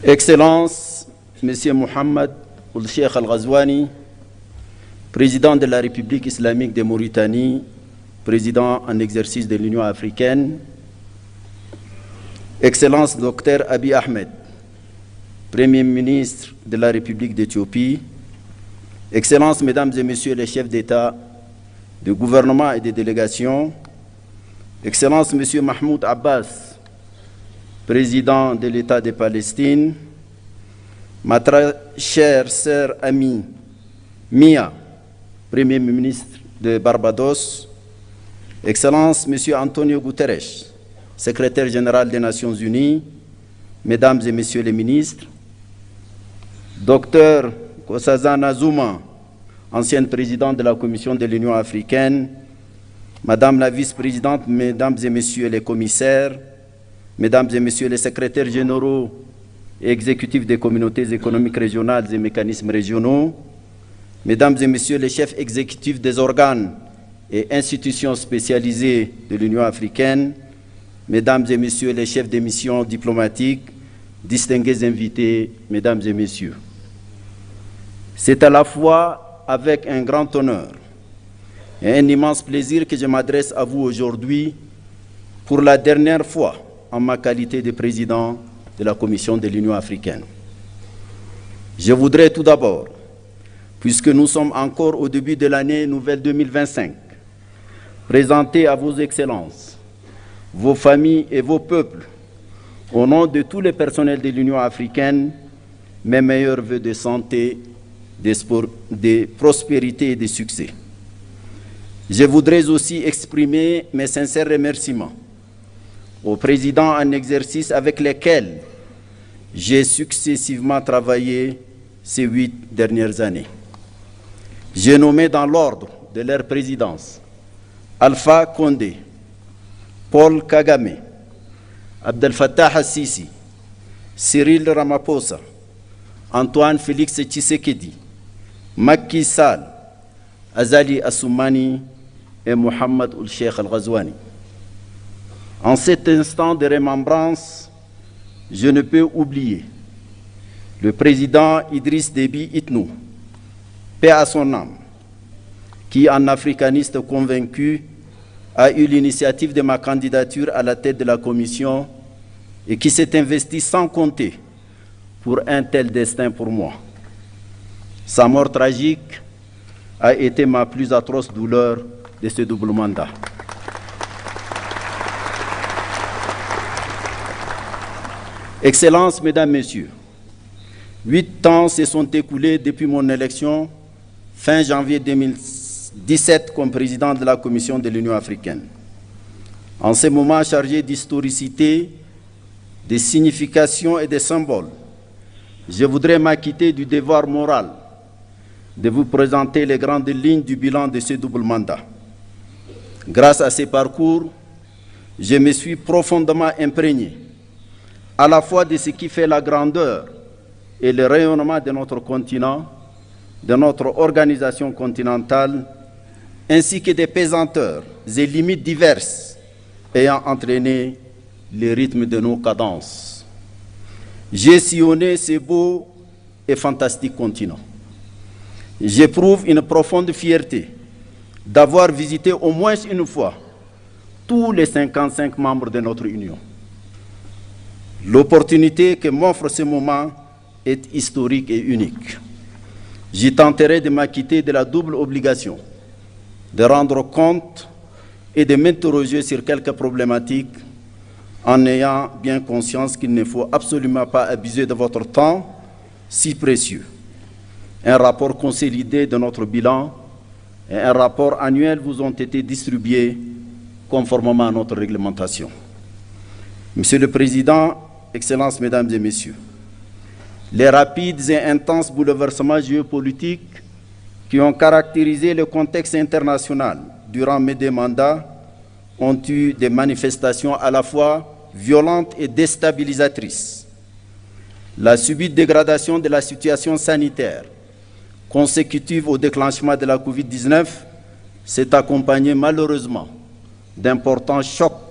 Excellences, Monsieur Mohamed Ould Cheikh Al Ghazouani, président de la République islamique de Mauritanie, président en exercice de l'Union africaine, Excellence Dr Abiy Ahmed, Premier ministre de la République d'Éthiopie, Excellences, Mesdames et Messieurs les chefs d'État, de gouvernement et de délégation, Excellences, Monsieur Mahmoud Abbas, président de l'État de Palestine, ma très chère sœur amie Mia, Premier ministre de Barbados, Excellence, Monsieur Antonio Guterres, secrétaire général des Nations Unies, Mesdames et Messieurs les ministres, Docteur Nkosazana Zuma, ancienne présidente de la Commission de l'Union africaine, Madame la vice-présidente, Mesdames et Messieurs les commissaires, Mesdames et Messieurs les secrétaires généraux et exécutifs des communautés économiques régionales et mécanismes régionaux, Mesdames et Messieurs les chefs exécutifs des organes et institutions spécialisées de l'Union africaine, Mesdames et Messieurs les chefs des missions diplomatiques, distingués invités, Mesdames et Messieurs. C'est à la fois avec un grand honneur et un immense plaisir que je m'adresse à vous aujourd'hui pour la dernière fois en ma qualité de président de la Commission de l'Union africaine. Je voudrais tout d'abord, puisque nous sommes encore au début de l'année nouvelle 2025, présenter à vos excellences, vos familles et vos peuples, au nom de tous les personnels de l'Union africaine, mes meilleurs vœux de santé, de prospérité et de succès. Je voudrais aussi exprimer mes sincères remerciements aux présidents en exercice avec lesquels j'ai successivement travaillé ces 8 dernières années. J'ai nommé dans l'ordre de leur présidence Alpha Condé, Paul Kagame, Abdel Fattah al-Sisi, Cyril Ramaphosa, Antoine Félix Tshisekedi, Macky Sall, Azali Assoumani et Mohamed Ould Cheikh Al Ghazouani. En cet instant de remembrance, je ne peux oublier le président Idriss Déby Itno, paix à son âme, qui, en africaniste convaincu, a eu l'initiative de ma candidature à la tête de la Commission et qui s'est investi sans compter pour un tel destin pour moi. Sa mort tragique a été ma plus atroce douleur de ce double mandat. Excellences, Mesdames, Messieurs, 8 ans se sont écoulés depuis mon élection fin janvier 2017 comme président de la Commission de l'Union africaine. En ces moments chargés d'historicité, de signification et de symboles, je voudrais m'acquitter du devoir moral de vous présenter les grandes lignes du bilan de ce double mandat. Grâce à ces parcours, je me suis profondément imprégné à la fois de ce qui fait la grandeur et le rayonnement de notre continent, de notre organisation continentale, ainsi que des pesanteurs et limites diverses ayant entraîné le rythme de nos cadences. J'ai sillonné ce beau et fantastique continent. J'éprouve une profonde fierté d'avoir visité au moins une fois tous les 55 membres de notre Union. L'opportunité que m'offre ce moment est historique et unique. J'y tenterai de m'acquitter de la double obligation de rendre compte et de m'interroger sur quelques problématiques en ayant bien conscience qu'il ne faut absolument pas abuser de votre temps si précieux. Un rapport consolidé de notre bilan et un rapport annuel vous ont été distribués conformément à notre réglementation. Monsieur le Président, Excellences, Mesdames et Messieurs, les rapides et intenses bouleversements géopolitiques qui ont caractérisé le contexte international durant mes 2 mandats ont eu des manifestations à la fois violentes et déstabilisatrices. La subite dégradation de la situation sanitaire consécutive au déclenchement de la Covid-19 s'est accompagnée malheureusement d'importants chocs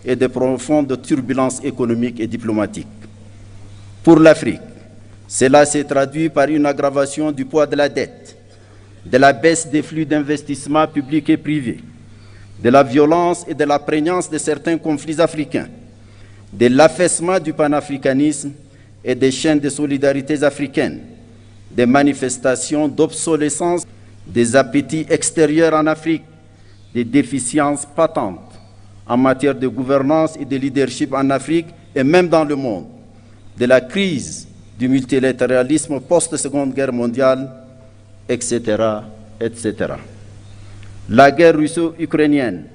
et de profondes turbulences économiques et diplomatiques. Pour l'Afrique, cela s'est traduit par une aggravation du poids de la dette, de la baisse des flux d'investissement publics et privés, de la violence et de la prégnance de certains conflits africains, de l'affaissement du panafricanisme et des chaînes de solidarité africaines, des manifestations d'obsolescence, des appétits extérieurs en Afrique, des déficiences patentes en matière de gouvernance et de leadership en Afrique et même dans le monde, de la crise du multilatéralisme post-Seconde Guerre mondiale, etc., etc. La guerre russo-ukrainienne,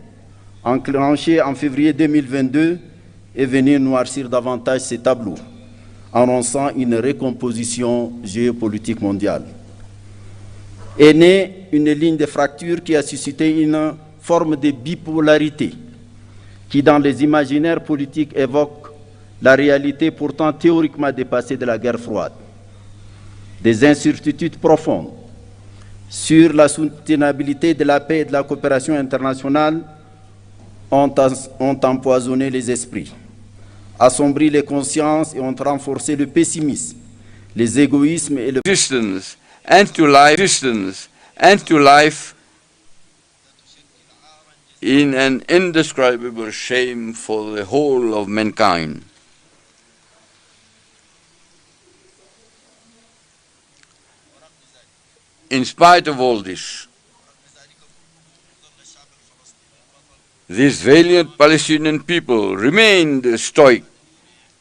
enclenchée en février 2022, est venue noircir davantage ces tableaux, annonçant une recomposition géopolitique mondiale. Est née une ligne de fracture qui a suscité une forme de bipolarité qui, dans les imaginaires politiques, évoque la réalité pourtant théoriquement dépassée de la guerre froide. Des incertitudes profondes sur la soutenabilité de la paix et de la coopération internationale ont empoisonné les esprits, assombri les consciences et ont renforcé le pessimisme, les égoïsmes et le existence and to life in an indescribable shame for the whole of mankind. In spite of all this, these valiant Palestinian people remained stoic,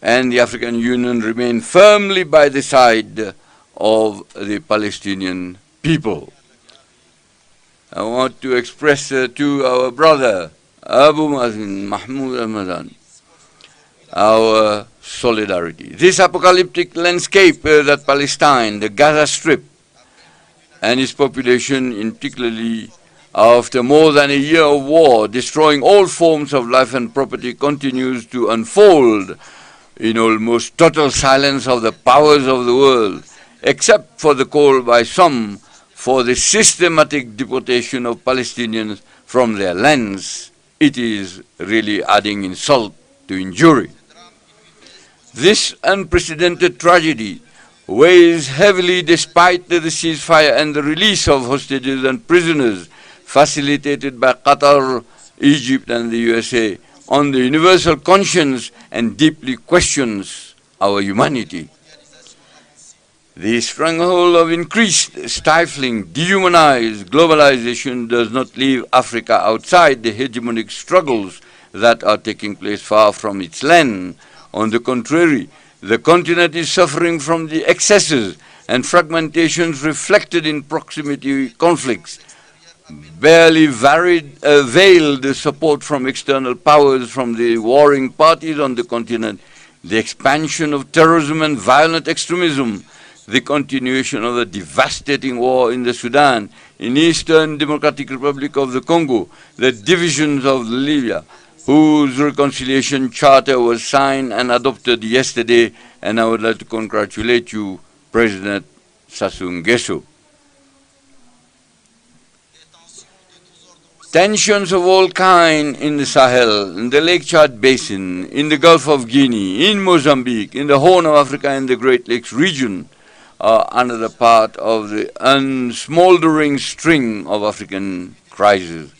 and the African Union remained firmly by the side of the Palestinian people. I want to express to our brother Abu Mazin Mahmoud Ramadan our solidarity. This apocalyptic landscape that Palestine, the Gaza Strip, and its population, in particularly after more than a year of war, destroying all forms of life and property, continues to unfold in almost total silence of the powers of the world, except for the call by some for the systematic deportation of Palestinians from their lands. It is really adding insult to injury. This unprecedented tragedy weighs heavily despite the ceasefire and the release of hostages and prisoners facilitated by Qatar, Egypt and the USA on the universal conscience and deeply questions our humanity. The stronghold of increased, stifling, dehumanized globalization does not leave Africa outside the hegemonic struggles that are taking place far from its land. On the contrary, the continent is suffering from the excesses and fragmentations reflected in proximity conflicts, barely veiled support from external powers from the warring parties on the continent, the expansion of terrorism and violent extremism, the continuation of the devastating war in the Sudan, in Eastern Democratic Republic of the Congo, the divisions of Libya, whose reconciliation charter was signed and adopted yesterday, and I would like to congratulate you, President Sassou Nguesso. Tensions of all kinds in the Sahel, in the Lake Chad Basin, in the Gulf of Guinea, in Mozambique, in the Horn of Africa and the Great Lakes region are another part of the unsmoldering string of African crises.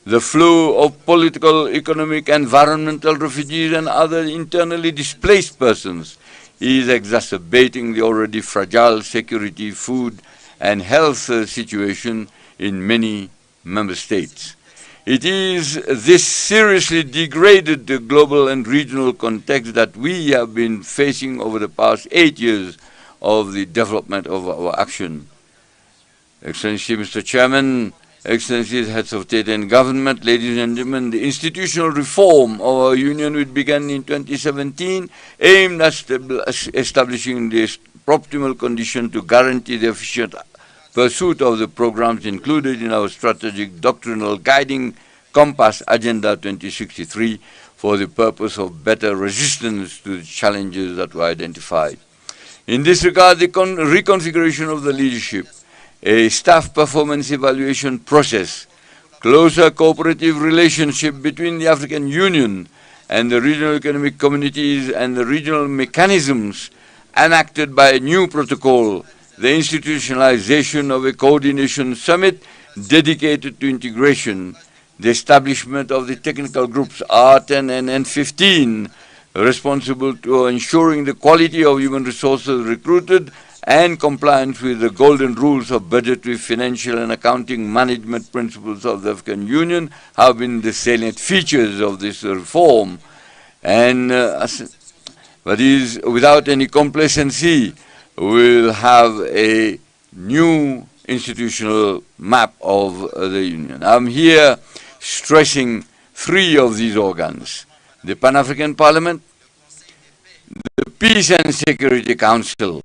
The flow of political, economic, environmental refugees and other internally displaced persons is exacerbating the already fragile security, food, and health situation in many member states. It is this seriously degraded global and regional context that we have been facing over the past 8 years of the development of our action. Excellency, Mr. Chairman, Excellencies, Heads of State and Government, ladies and gentlemen, the institutional reform of our Union, which began in 2017, aimed at establishing the optimal condition to guarantee the efficient pursuit of the programs included in our strategic doctrinal guiding compass Agenda 2063 for the purpose of better resistance to the challenges that were identified. In this regard, the reconfiguration of the leadership, a staff performance evaluation process, closer cooperative relationship between the African Union and the regional economic communities and the regional mechanisms enacted by a new protocol, the institutionalization of a coordination summit dedicated to integration, the establishment of the technical groups R10 and N15, responsible to ensuring the quality of human resources recruited and compliance with the golden rules of budgetary, financial and accounting management principles of the African Union have been the salient features of this reform. And but is without any complacency, we'll have a new institutional map of the Union. I'm here stressing three of these organs: the Pan-African Parliament, the Peace and Security Council,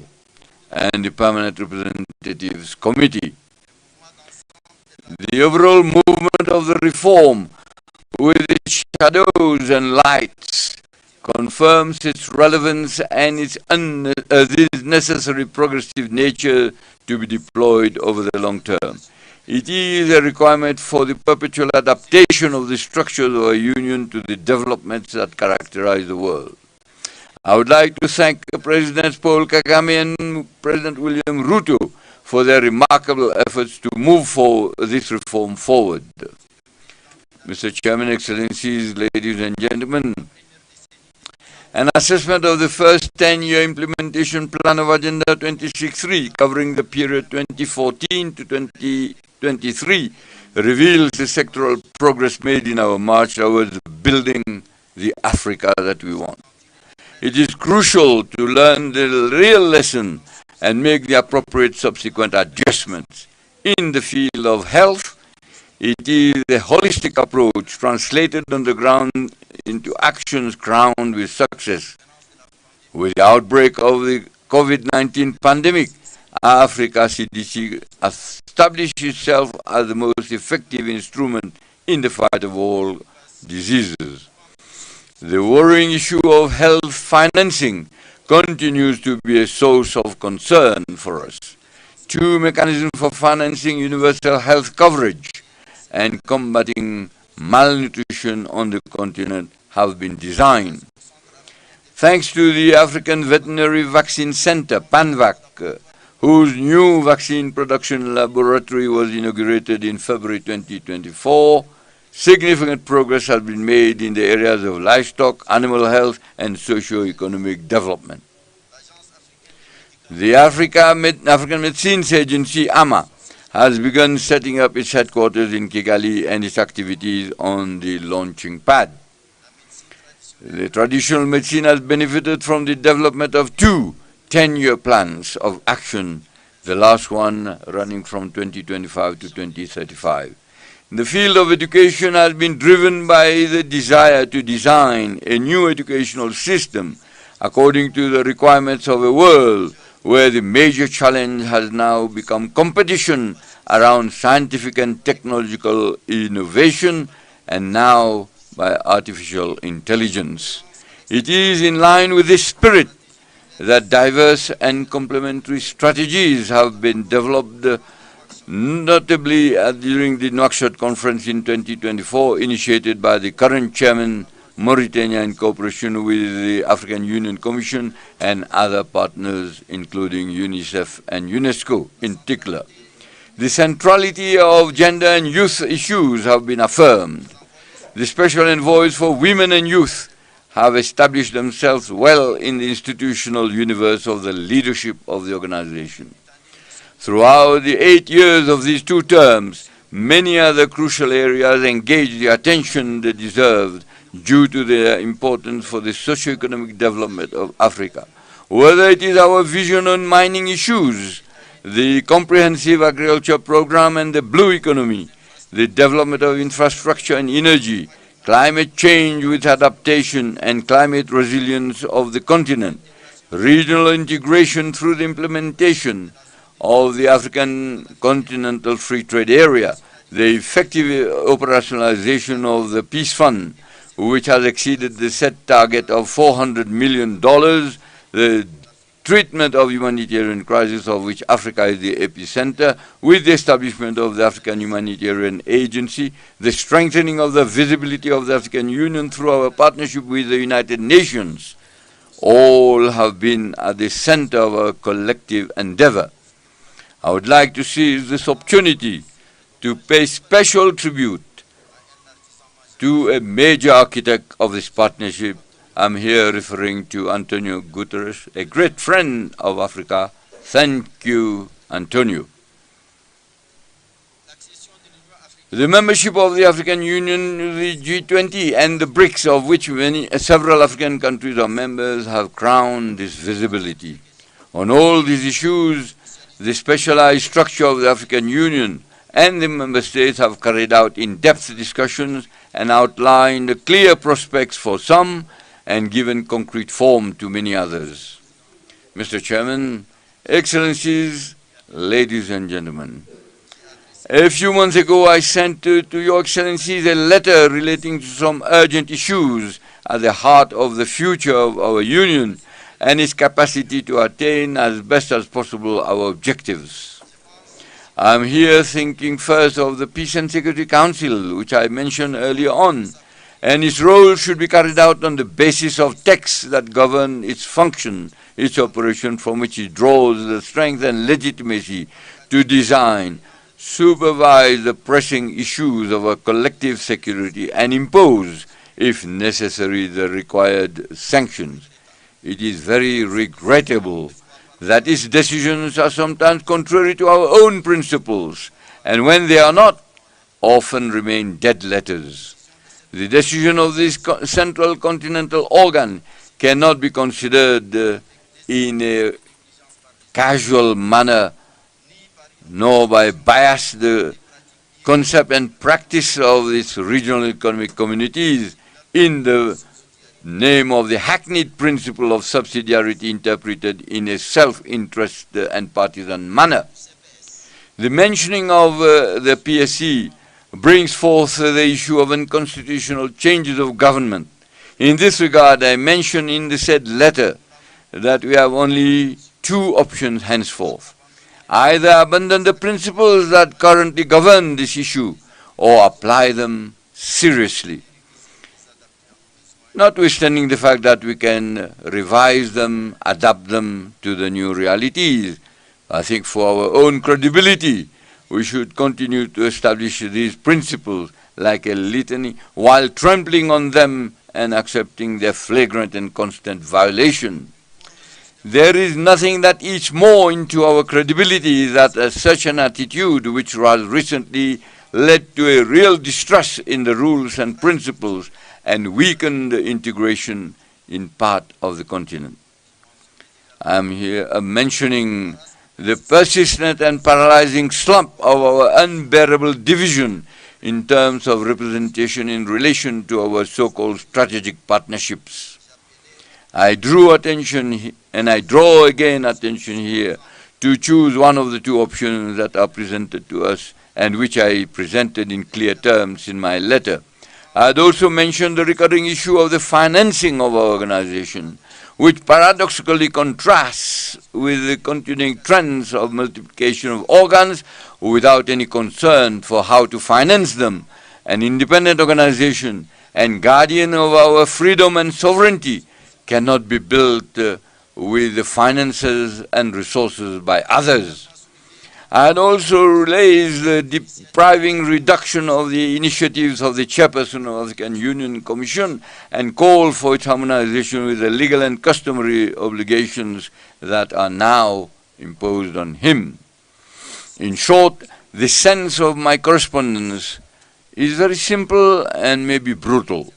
and the Permanent Representatives Committee. The overall movement of the reform, with its shadows and lights, confirms its relevance and its necessary progressive nature to be deployed over the long term. It is a requirement for the perpetual adaptation of the structures of our union to the developments that characterize the world. I would like to thank Presidents Paul Kagame and President William Ruto for their remarkable efforts to move this reform forward. Mr. Chairman, Excellencies, ladies and gentlemen, an assessment of the first 10-year implementation plan of Agenda 2063, covering the period 2014 to 2023, reveals the sectoral progress made in our march towards building the Africa that we want. It is crucial to learn the real lesson and make the appropriate subsequent adjustments. In the field of health, it is a holistic approach translated on the ground into actions crowned with success. With the outbreak of the COVID-19 pandemic, Africa CDC established itself as the most effective instrument in the fight of all diseases. The worrying issue of health financing continues to be a source of concern for us. Two mechanisms for financing universal health coverage and combating malnutrition on the continent have been designed. Thanks to the African Veterinary Vaccine Center, PANVAC, whose new vaccine production laboratory was inaugurated in February 2024, significant progress has been made in the areas of livestock, animal health, and socio-economic development. The African Medicines Agency, AMA, has begun setting up its headquarters in Kigali and its activities on the launching pad. The traditional medicine has benefited from the development of two 10-year plans of action, the last one running from 2025 to 2035. The field of education has been driven by the desire to design a new educational system according to the requirements of a world where the major challenge has now become competition around scientific and technological innovation, and now by artificial intelligence. It is in line with this spirit that diverse and complementary strategies have been developed, notably during the Nouakchott conference in 2024, initiated by the current chairman, Mauritania, in cooperation with the African Union Commission and other partners, including UNICEF and UNESCO in particular. The centrality of gender and youth issues have been affirmed. The special envoys for women and youth have established themselves well in the institutional universe of the leadership of the organization. Throughout the 8 years of these two terms, many other crucial areas engaged the attention they deserved due to their importance for the socio-economic development of Africa. Whether it is our vision on mining issues, the comprehensive agriculture program and the blue economy, the development of infrastructure and energy, climate change with adaptation and climate resilience of the continent, regional integration through the implementation of the African Continental Free Trade Area, the effective operationalization of the Peace Fund, which has exceeded the set target of $400 million, the treatment of humanitarian crisis of which Africa is the epicenter, with the establishment of the African Humanitarian Agency, the strengthening of the visibility of the African Union through our partnership with the United Nations, All have been at the center of our collective endeavor. I would like to seize this opportunity to pay special tribute to a major architect of this partnership. I'm here referring to Antonio Guterres, a great friend of Africa. Thank you, Antonio. The membership of the African Union, the G20, and the BRICS, of which several African countries are members, have crowned this visibility. On all these issues, the specialized structure of the African Union and the member states have carried out in-depth discussions and outlined clear prospects for some and given concrete form to many others. Mr. Chairman, Excellencies, ladies and gentlemen, a few months ago I sent to Your Excellencies a letter relating to some urgent issues at the heart of the future of our Union and its capacity to attain as best as possible our objectives. I'm here thinking first of the Peace and Security Council, which I mentioned earlier on, and its role should be carried out on the basis of texts that govern its function, its operation, from which it draws the strength and legitimacy to design, supervise the pressing issues of our collective security and impose, if necessary, the required sanctions. It is very regrettable that its decisions are sometimes contrary to our own principles, and when they are not, often remain dead letters. The decision of this central continental organ cannot be considered in a casual manner, nor by bias the concept and practice of these regional economic communities in the name of the hackneyed principle of subsidiarity interpreted in a self-interest and partisan manner. The mentioning of the PSC brings forth the issue of unconstitutional changes of government. In this regard, I mention in the said letter that we have only two options henceforth: either abandon the principles that currently govern this issue or apply them seriously, notwithstanding the fact that we can revise them, adapt them to the new realities. I think for our own credibility, we should continue to establish these principles like a litany while trampling on them and accepting their flagrant and constant violation. There is nothing that eats more into our credibility than such an attitude, which has recently led to a real distrust in the rules and principles and weakened integration in part of the continent. I am here mentioning the persistent and paralyzing slump of our unbearable division in terms of representation in relation to our so-called strategic partnerships. I drew attention, and I draw again attention here, to choose one of the two options that are presented to us and which I presented in clear terms in my letter. I had also mentioned the recurring issue of the financing of our organization, which paradoxically contrasts with the continuing trends of multiplication of organs without any concern for how to finance them. An independent organization and guardian of our freedom and sovereignty cannot be built with the finances and resources by others. I had also raised the depriving reduction of the initiatives of the chairperson of the African Union Commission and called for its harmonization with the legal and customary obligations that are now imposed on him. In short, the sense of my correspondence is very simple and maybe brutal.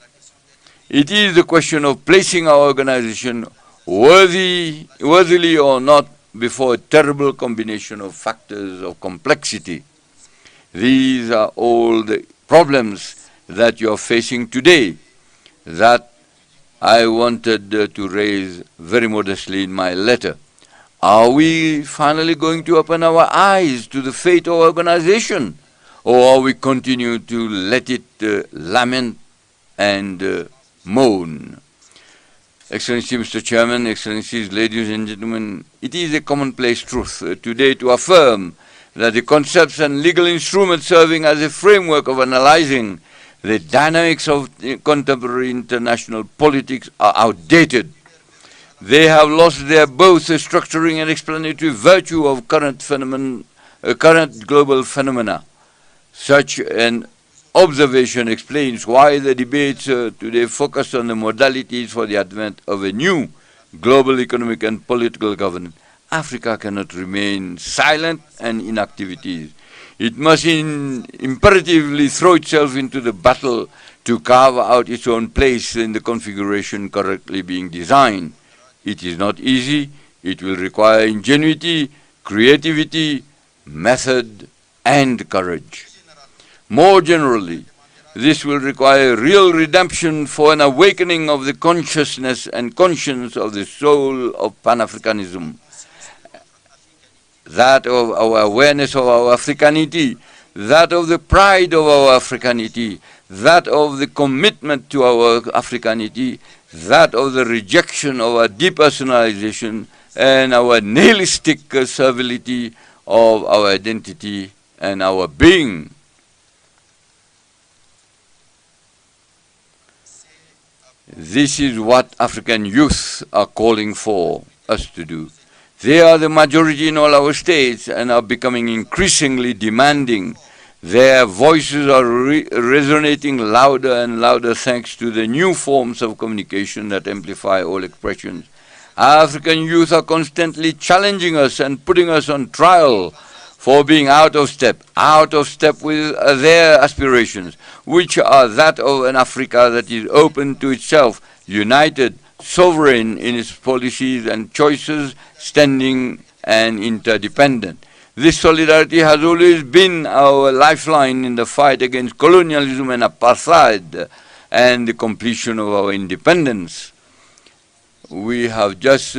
It is the question of placing our organization worthily or not before a terrible combination of factors of complexity. These are all the problems that you are facing today that I wanted to raise very modestly in my letter. Are we finally going to open our eyes to the fate of our organization, or are we continue to let it lament and moan? Excellency Mr. Chairman, Excellencies, ladies and gentlemen, it is a commonplace truth today to affirm that the concepts and legal instruments serving as a framework of analyzing the dynamics of contemporary international politics are outdated. They have lost their both structuring and explanatory virtue of current global phenomena. Such an observation explains why the debates today focus on the modalities for the advent of a new global economic and political governance. Africa cannot remain silent and inactivity. It must imperatively throw itself into the battle to carve out its own place in the configuration correctly being designed. It is not easy. It will require ingenuity, creativity, method, and courage. More generally, this will require real redemption for an awakening of the consciousness and conscience of the soul of Pan-Africanism, that of our awareness of our Africanity, that of the pride of our Africanity, that of the commitment to our Africanity, that of the rejection of our depersonalization and our nihilistic servility of our identity and our being. This is what African youth are calling for us to do. They are the majority in all our states and are becoming increasingly demanding. Their voices are resonating louder and louder thanks to the new forms of communication that amplify all expressions. African youth are constantly challenging us and putting us on trial for being out of step with their aspirations, which are that of an Africa that is open to itself, united, sovereign in its policies and choices, standing and interdependent. This solidarity has always been our lifeline in the fight against colonialism and apartheid and the completion of our independence. We have just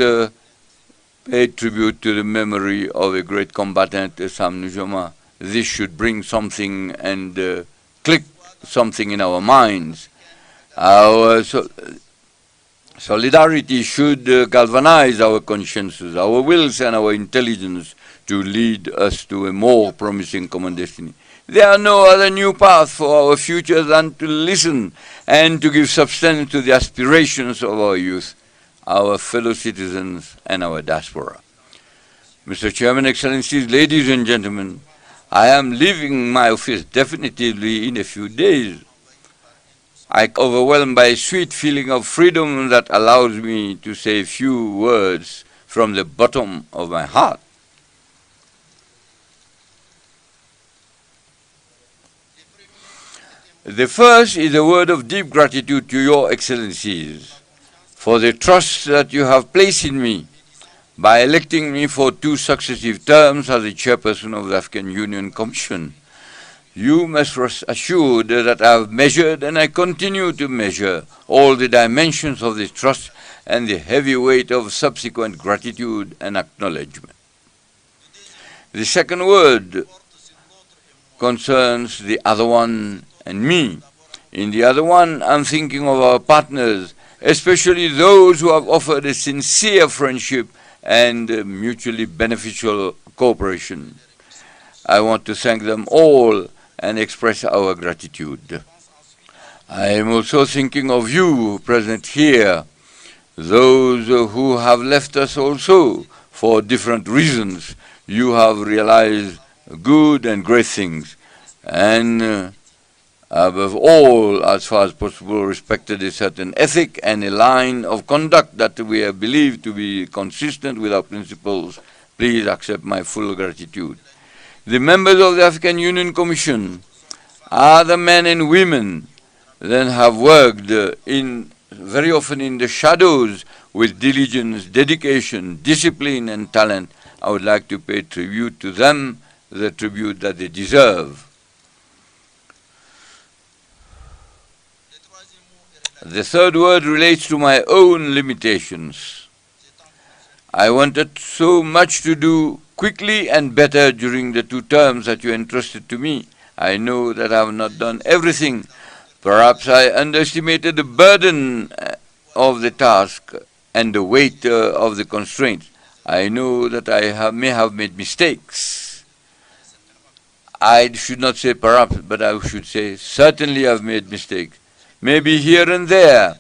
paid tribute to the memory of a great combatant, Sam Nujoma. This should bring something and click something in our minds. Our solidarity should galvanize our consciences, our wills and our intelligence to lead us to a more promising common destiny. There are no other new path for our future than to listen and to give substance to the aspirations of our youth, our fellow citizens and our diaspora. Mr. Chairman, Excellencies, ladies and gentlemen, I am leaving my office definitively in a few days. I am overwhelmed by a sweet feeling of freedom that allows me to say a few words from the bottom of my heart. The first is a word of deep gratitude to your Excellencies for the trust that you have placed in me by electing me for 2 successive terms as the chairperson of the African Union Commission. You must rest assured that I have measured and I continue to measure all the dimensions of this trust and the heavy weight of subsequent gratitude and acknowledgement. The second word concerns the other one and me. In the other one, I'm thinking of our partners, especially those who have offered a sincere friendship and mutually beneficial cooperation. I want to thank them all and express our gratitude. I am also thinking of you present here, those who have left us also for different reasons. You have realized good and great things, and above all, as far as possible, respected a certain ethic and a line of conduct that we have believed to be consistent with our principles. Please accept my full gratitude. The members of the African Union Commission are the men and women that have worked very often in the shadows with diligence, dedication, discipline, and talent. I would like to pay tribute to them, the tribute that they deserve. The third word relates to my own limitations. I wanted so much to do quickly and better during the 2 terms that you entrusted to me. I know that I have not done everything. Perhaps I underestimated the burden of the task and the weight of the constraints. I know that I may have made mistakes. I should not say perhaps, but I should say certainly I've made mistakes. Maybe here and there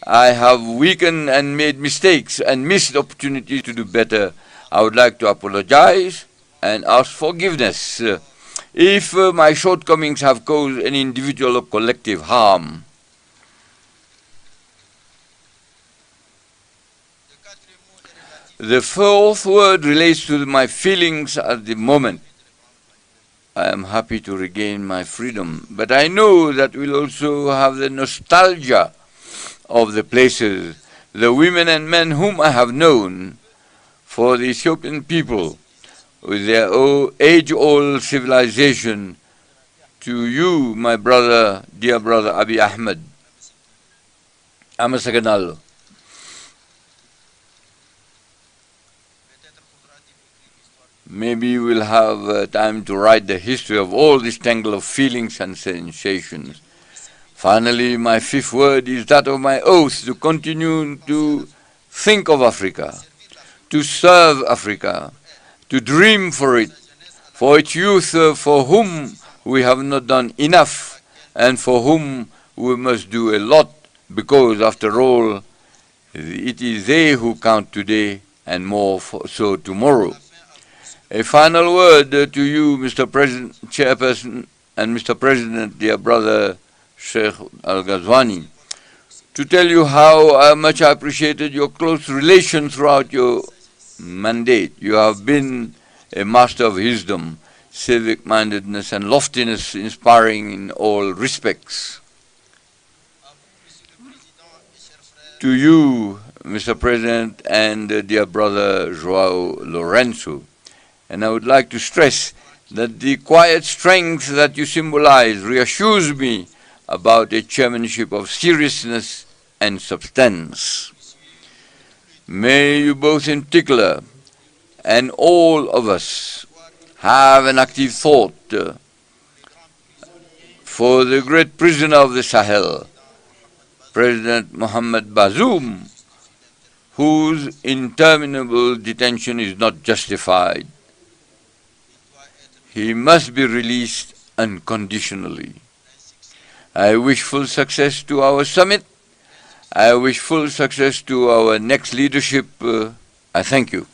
I have weakened and made mistakes and missed opportunities to do better. I would like to apologize and ask forgiveness if my shortcomings have caused any individual or collective harm. The fourth word relates to my feelings at the moment. I am happy to regain my freedom, but I know that we'll also have the nostalgia of the places, the women and men whom I have known, for the Ethiopian people, with their age-old civilization. To you, my brother, dear brother Abiy Ahmed, Amasaganalo. Maybe we'll have time to write the history of all this tangle of feelings and sensations. Finally, my fifth word is that of my oath to continue to think of Africa, to serve Africa, to dream for it, for its youth for whom we have not done enough and for whom we must do a lot, because after all, it is they who count today and more so tomorrow. A final word to you, Mr. President, Chairperson, and Mr. President, dear brother Sheikh Al-Ghazwani, to tell you how much I appreciated your close relation throughout your mandate. You have been a master of wisdom, civic-mindedness, and loftiness, inspiring in all respects. To you, Mr. President, and dear brother Joao Lorenzo, and I would like to stress that the quiet strength that you symbolize reassures me about a chairmanship of seriousness and substance. May you both in particular, and all of us, have an active thought for the great prisoner of the Sahel, President Mohamed Bazoum, whose interminable detention is not justified. He must be released unconditionally. I wish full success to our summit. I wish full success to our next leadership. I thank you.